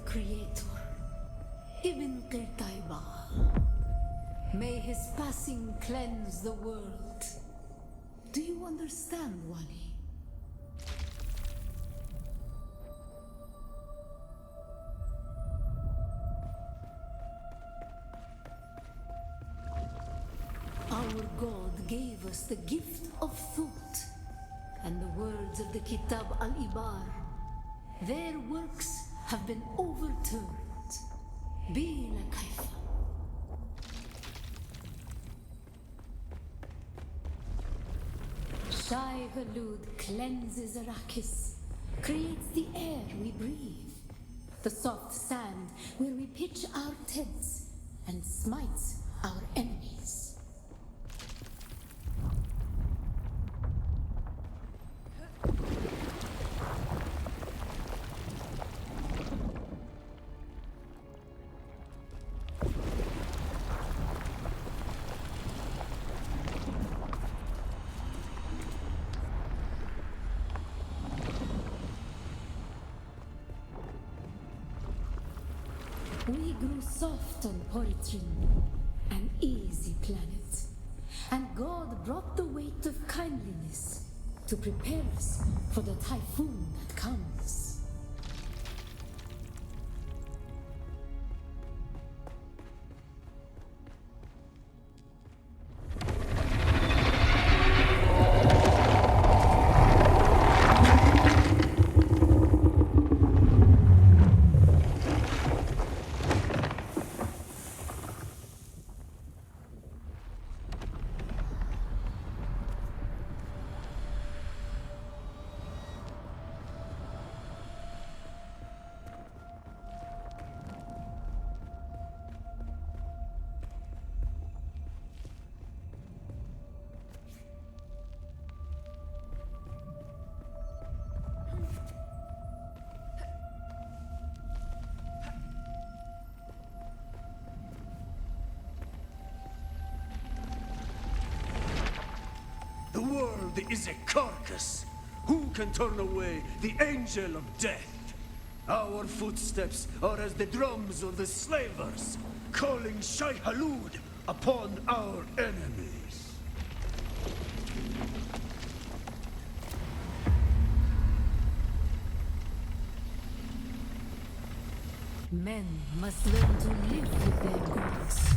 Creator, Ibn Qirtaiba. May his passing cleanse the world. Do you understand, Wali? Our God gave us the gift of thought, and the words of the Kitab al-Ibar, their works have been overturned. Bila kaifa. Shai Hulud cleanses Arrakis, creates the air we breathe, the soft sand where we pitch our tents, and smites our enemies. We grew soft on Poritrin, an easy planet, and God brought the weight of kindliness to prepare us for the typhoon that comes. The world is a carcass. Who can turn away the angel of death? Our footsteps are as the drums of the slavers, calling Shai Hulud upon our enemies. Men must learn to live with their gods.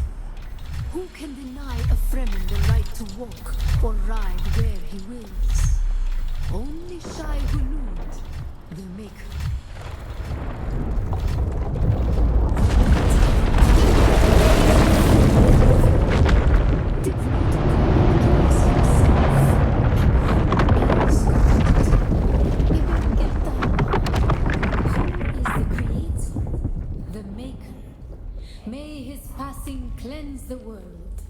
Who can deny a Fremen the right to walk or ride where he wills? Only Shai Hulud, the Maker. Did not God bless himself? Ibn Qirtaiba, who is the Creator, the Maker? May his passing cleanse the world.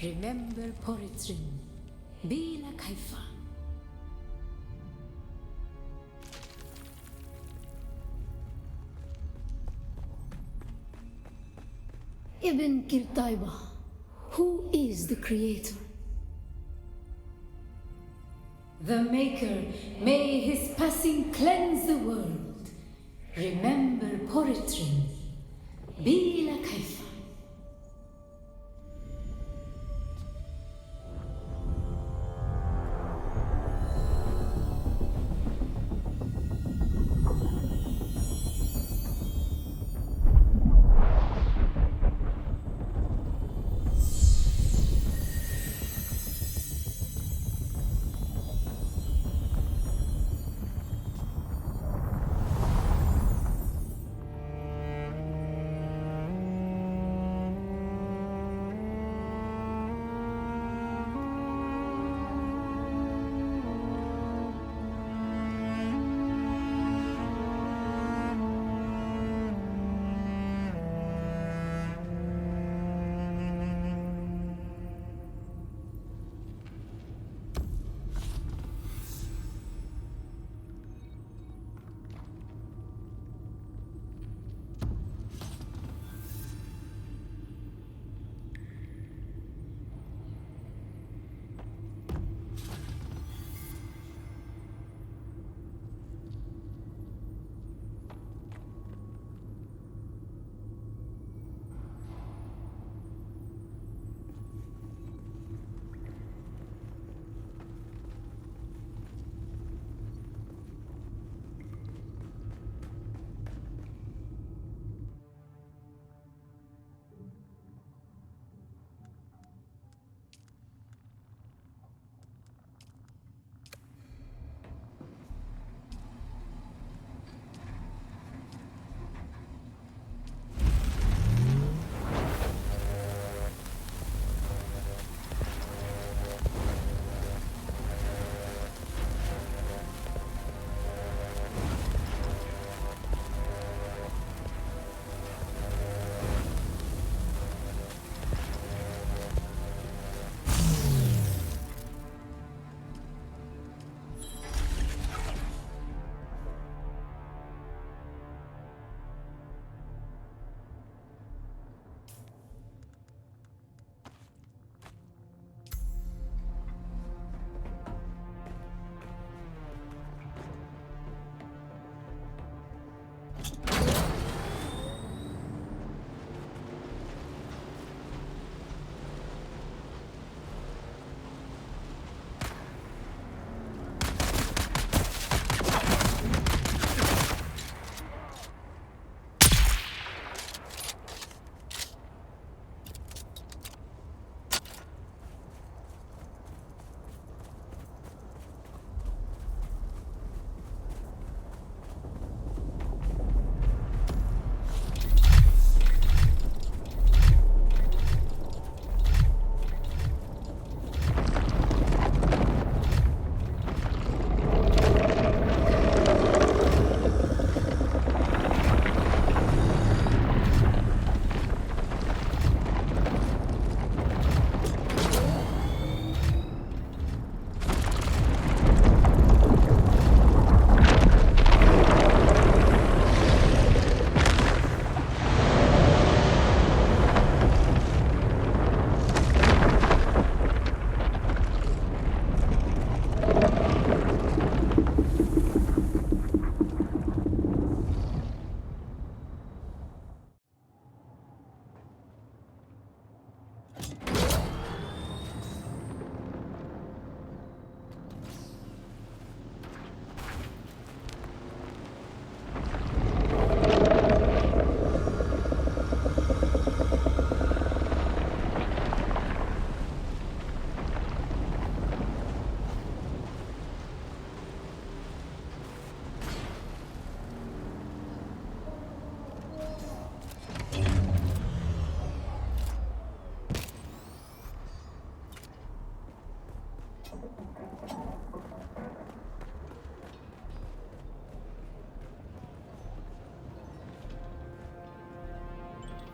Remember Poritrin. Bila kaifa. Ibn Qirtaiba, who is the Creator? The Maker, may his passing cleanse the world. Remember Poritrin. Bila kaifa.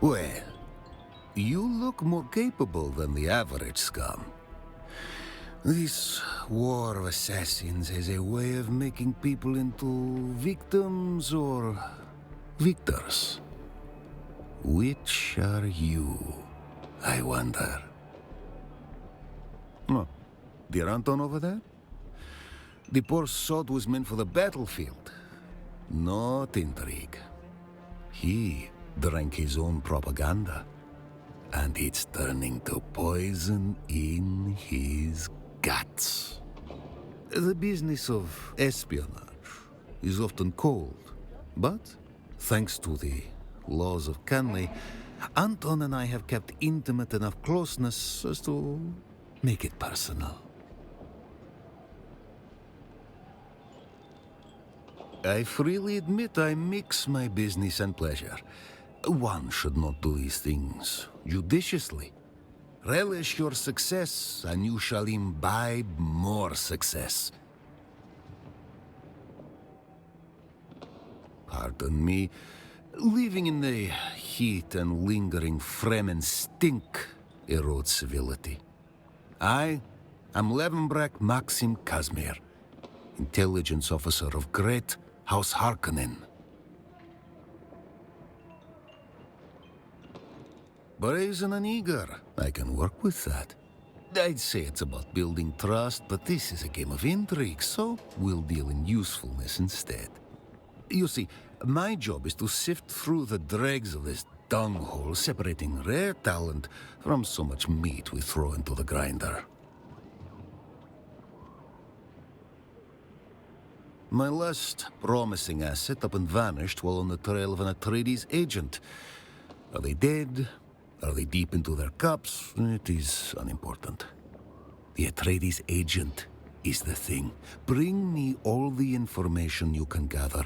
Well, you look more capable than the average scum. This war of assassins has a way of making people into victims or victors. Which are you, I wonder? Oh, dear Anton over there? The poor sod was meant for the battlefield, not intrigue. He drank his own propaganda, and it's turning to poison in his guts. The business of espionage is often cold, but thanks to the laws of Canley, Anton and I have kept intimate enough closeness as to make it personal. I freely admit I mix my business and pleasure. One should not do these things judiciously. Relish your success, and you shall imbibe more success. Pardon me, living in the heat and lingering Fremens stink erodes civility. I am Levenbrecht Maxim Kazmir, intelligence officer of Great House Harkonnen. Brazen and eager, I can work with that. I'd say it's about building trust, but this is a game of intrigue, so we'll deal in usefulness instead. You see, my job is to sift through the dregs of this dunghole, separating rare talent from so much meat we throw into the grinder. My last promising asset up and vanished while on the trail of an Atreides agent. Are they dead? Are they deep into their cups? It is unimportant. The Atreides agent is the thing. Bring me all the information you can gather,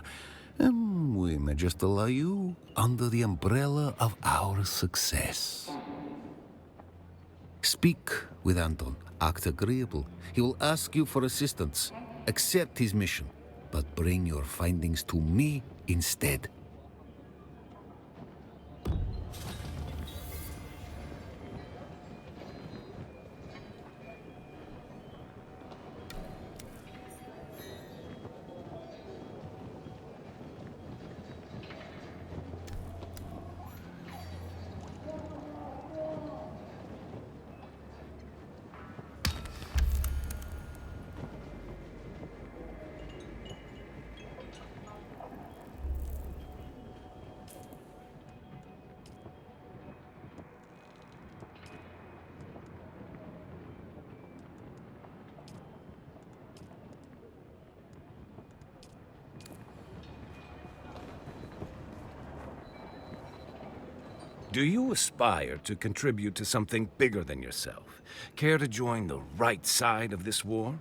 and we may just allow you under the umbrella of our success. Speak with Anton. Act agreeable. He will ask you for assistance. Accept his mission, but bring your findings to me instead. Do you aspire to contribute to something bigger than yourself? Care to join the right side of this war?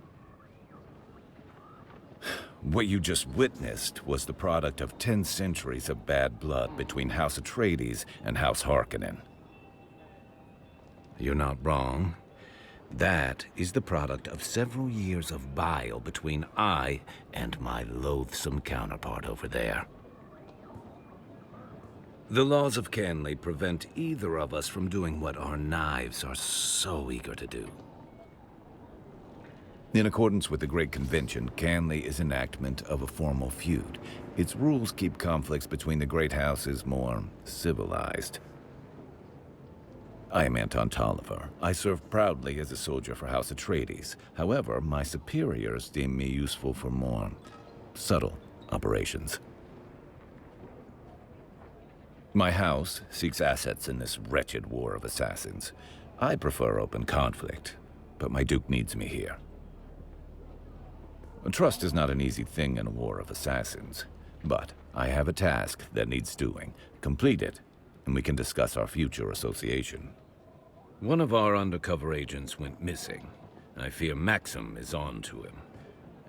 What you just witnessed was the product of 10 centuries of bad blood between House Atreides and House Harkonnen. You're not wrong. That is the product of several years of bile between I and my loathsome counterpart over there. The laws of Canley prevent either of us from doing what our knives are so eager to do. In accordance with the Great Convention, Canley is enactment of a formal feud. Its rules keep conflicts between the great houses more civilized. I am Anton Tolliver. I serve proudly as a soldier for House Atreides. However, my superiors deem me useful for more subtle operations. My house seeks assets in this wretched war of assassins. I prefer open conflict, but my Duke needs me here. Trust is not an easy thing in a war of assassins, but I have a task that needs doing. Complete it, and we can discuss our future association. One of our undercover agents went missing. I fear Maxim is on to him.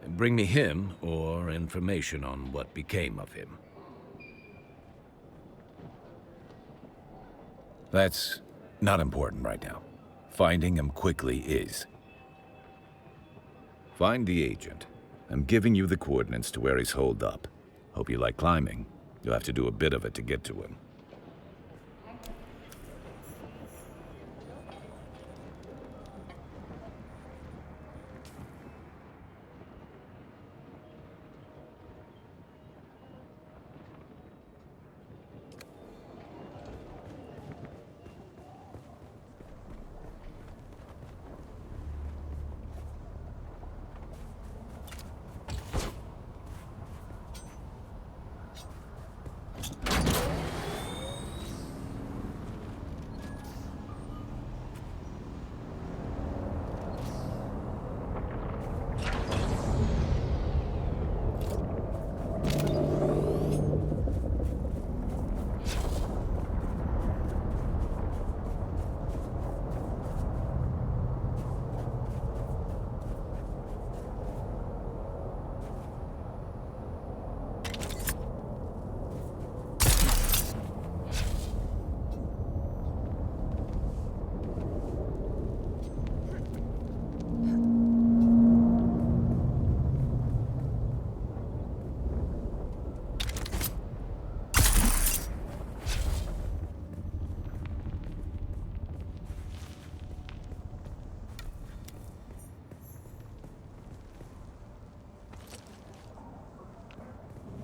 Bring me him or information on what became of him. That's not important right now. Finding him quickly is. Find the agent. I'm giving you the coordinates to where he's holed up. Hope you like climbing. You'll have to do a bit of it to get to him.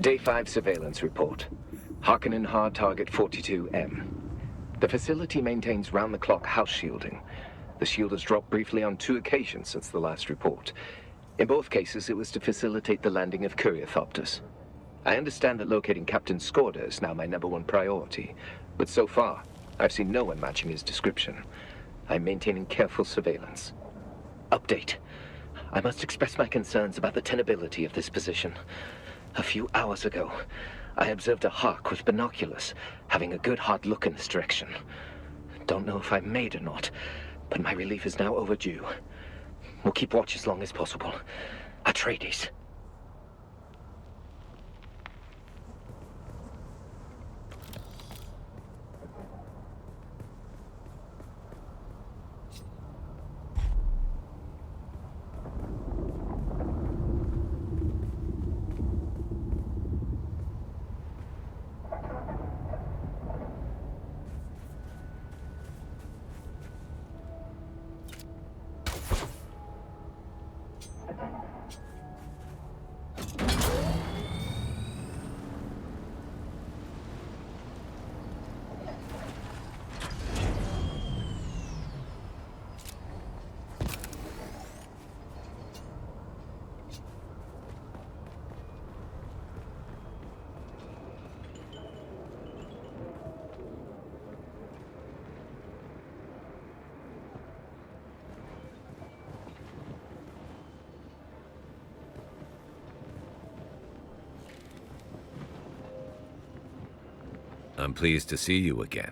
Day 5 surveillance report. Harkonnen hard target 42M. The facility maintains round-the-clock house shielding. The shield has dropped briefly on 2 occasions since the last report. In both cases, it was to facilitate the landing of courierthopters. I understand that locating Captain Skorda is now my #1 priority, but so far, I've seen no one matching his description. I'm maintaining careful surveillance. Update. I must express my concerns about the tenability of this position. A few hours ago, I observed a hawk with binoculars, having a good hard look in this direction. Don't know if I'm made or not, but my relief is now overdue. We'll keep watch as long as possible. Atreides. I'm pleased to see you again.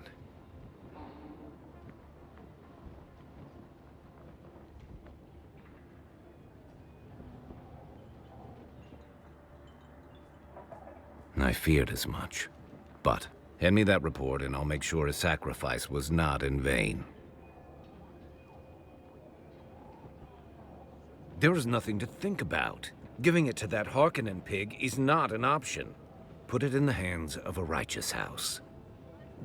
I feared as much. But hand me that report and I'll make sure his sacrifice was not in vain. There is nothing to think about. Giving it to that Harkonnen pig is not an option. Put it in the hands of a righteous house.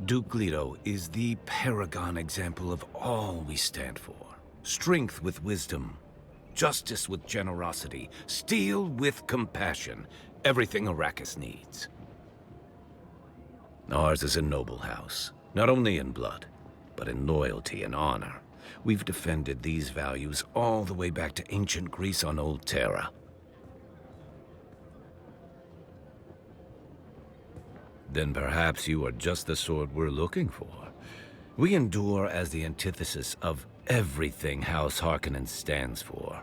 Duke Leto is the paragon example of all we stand for. Strength with wisdom, justice with generosity, steel with compassion. Everything Arrakis needs. Ours is a noble house, not only in blood, but in loyalty and honor. We've defended these values all the way back to ancient Greece on Old Terra. Then perhaps you are just the sort we're looking for. We endure as the antithesis of everything House Harkonnen stands for.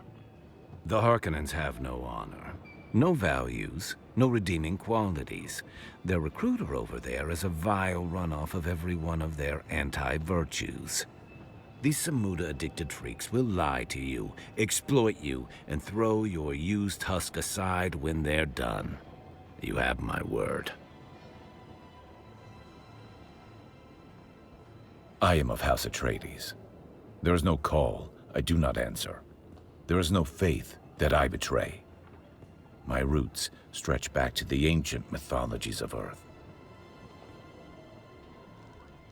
The Harkonnens have no honor, no values, no redeeming qualities. Their recruiter over there is a vile runoff of every one of their anti-virtues. These Samuda-addicted freaks will lie to you, exploit you, and throw your used husk aside when they're done. You have my word. I am of House Atreides. There is no call I do not answer. There is no faith that I betray. My roots stretch back to the ancient mythologies of Earth.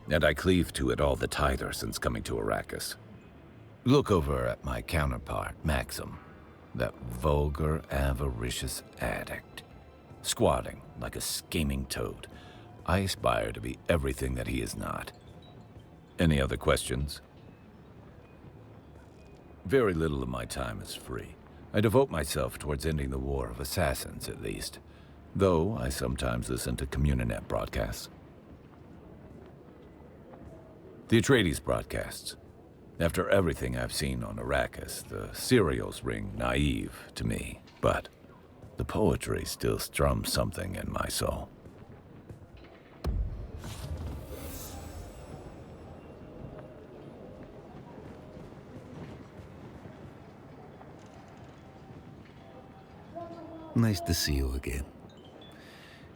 And I cleave to it all the tighter since coming to Arrakis. Look over at my counterpart, Maxim, that vulgar, avaricious addict. Squatting like a scheming toad, I aspire to be everything that he is not. Any other questions? Very little of my time is free. I devote myself towards ending the war of assassins, at least. though I sometimes listen to Communinet broadcasts. The Atreides broadcasts. After everything I've seen on Arrakis, the serials ring naive to me, but the poetry still strums something in my soul. Nice to see you again.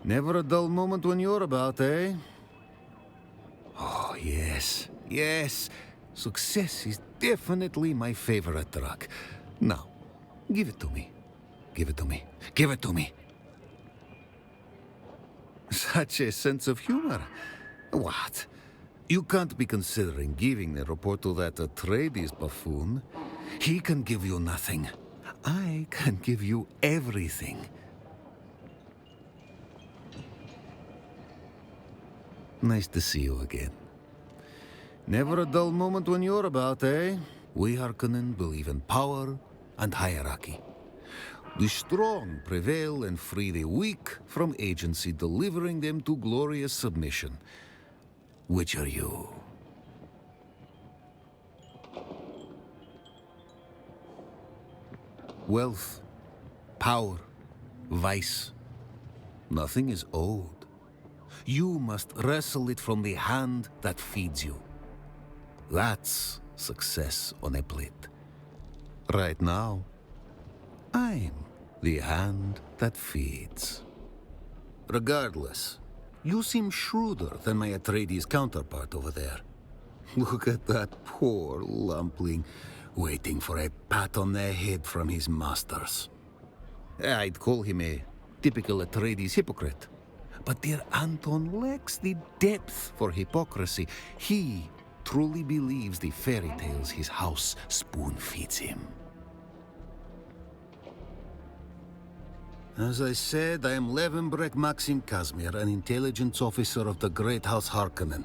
Never a dull moment when you're about, eh? Oh, yes. Yes. Success is definitely my favorite drug. Now, give it to me. Give it to me. Give it to me. Such a sense of humor. What? You can't be considering giving the report to that Atreides buffoon. He can give you nothing. I can give you everything. Nice to see you again. Never a dull moment when you're about, eh? We Harkonnen believe in power and hierarchy. The strong prevail and free the weak from agency, delivering them to glorious submission. Which are you? Wealth, power, vice. Nothing is owed. You must wrestle it from the hand that feeds you. That's success on a plate. Right now, I'm the hand that feeds. Regardless, you seem shrewder than my Atreides counterpart over there. Look at that poor lumpling, waiting for a pat on the head from his masters. I'd call him a typical Atreides hypocrite. But dear Anton lacks the depth for hypocrisy. He truly believes the fairy tales his house spoon-feeds him. As I said, I am Levenbrek Maxim Kazmir, an intelligence officer of the Great House Harkonnen.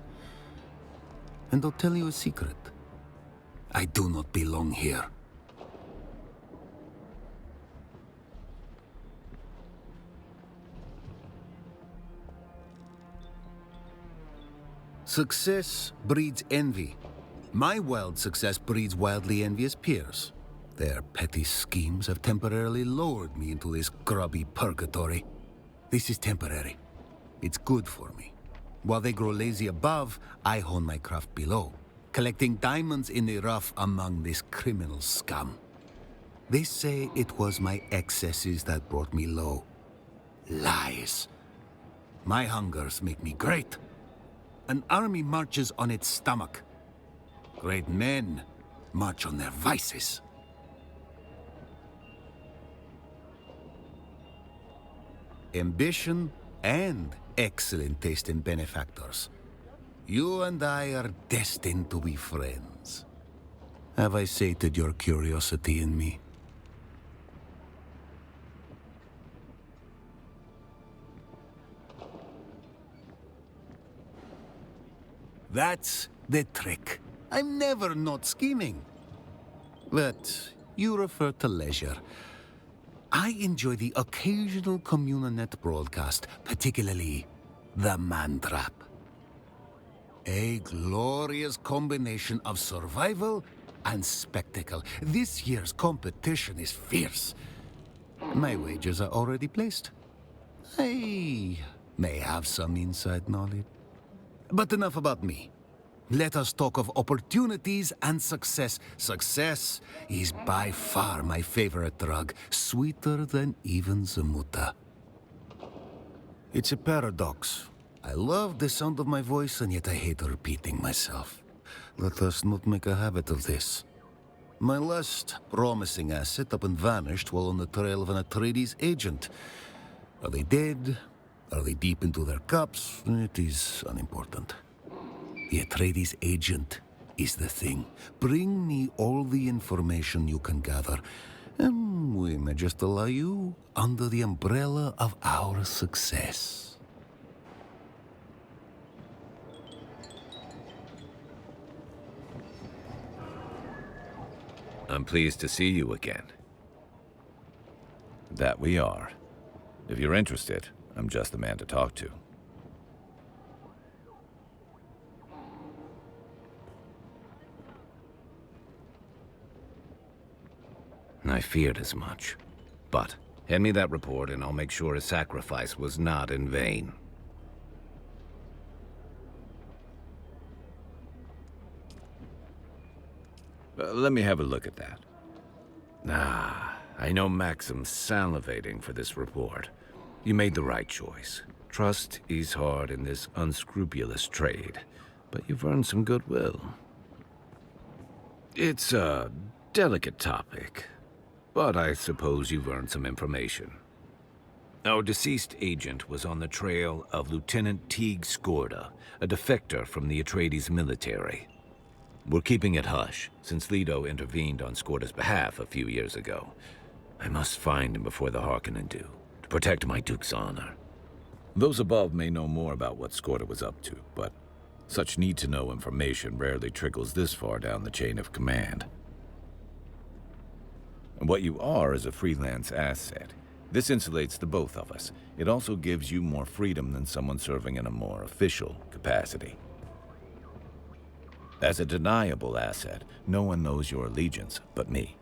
And I'll tell you a secret. I do not belong here. Success breeds envy. My wild success breeds wildly envious peers. Their petty schemes have temporarily lowered me into this grubby purgatory. This is temporary. It's good for me. While they grow lazy above, I hone my craft below, collecting diamonds in the rough among this criminal scum. They say it was my excesses that brought me low. Lies. My hungers make me great. An army marches on its stomach. Great men march on their vices. Ambition and excellent taste in benefactors. You and I are destined to be friends. Have I sated your curiosity in me? That's the trick. I'm never not scheming. But you refer to leisure. I enjoy the occasional Communinet broadcast, particularly the Man Trap. A glorious combination of survival and spectacle. This year's competition is fierce. My wagers are already placed. I may have some inside knowledge. But enough about me. Let us talk of opportunities and success. Success is by far my favorite drug, sweeter than even Zamuta. It's a paradox. I love the sound of my voice, and yet I hate repeating myself. Let us not make a habit of this. My last promising asset up and vanished while on the trail of an Atreides agent. Are they dead? Are they deep into their cups? It is unimportant. The Atreides agent is the thing. Bring me all the information you can gather, and we may just allow you under the umbrella of our success. I'm pleased to see you again. That we are. If you're interested, I'm just the man to talk to. I feared as much. But hand me that report and I'll make sure his sacrifice was not in vain. Let me have a look at that. Ah, I know Maxim's salivating for this report. You made the right choice. Trust is hard in this unscrupulous trade, but you've earned some goodwill. It's a delicate topic, but I suppose you've earned some information. Our deceased agent was on the trail of Lieutenant Teague Skorda, a defector from the Atreides military. We're keeping it hush, since Leto intervened on Skorda's behalf a few years ago. I must find him before the Harkonnen do, to protect my Duke's honor. Those above may know more about what Skorda was up to, but such need-to-know information rarely trickles this far down the chain of command. And what you are is a freelance asset. This insulates the both of us. It also gives you more freedom than someone serving in a more official capacity. As a deniable asset, no one knows your allegiance but me.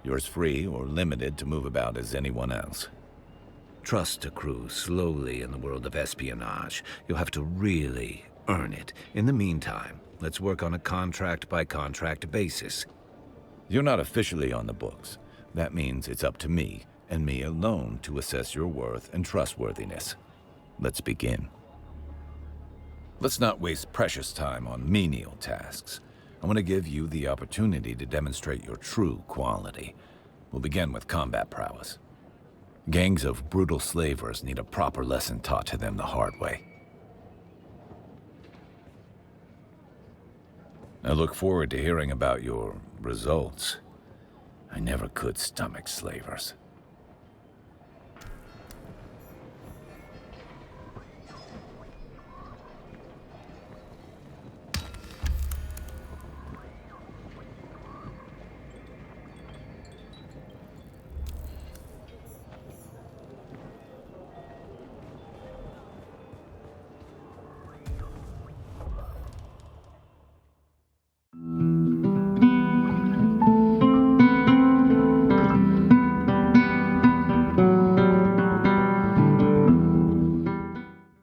You're as free or limited to move about as anyone else. Trust accrues slowly in the world of espionage. You'll have to really earn it. In the meantime, let's work on a contract-by-contract basis. You're not officially on the books. That means it's up to me, and me alone, to assess your worth and trustworthiness. Let's begin. Let's not waste precious time on menial tasks. I want to give you the opportunity to demonstrate your true quality. We'll begin with combat prowess. Gangs of brutal slavers need a proper lesson taught to them the hard way. I look forward to hearing about your results. I never could stomach slavers.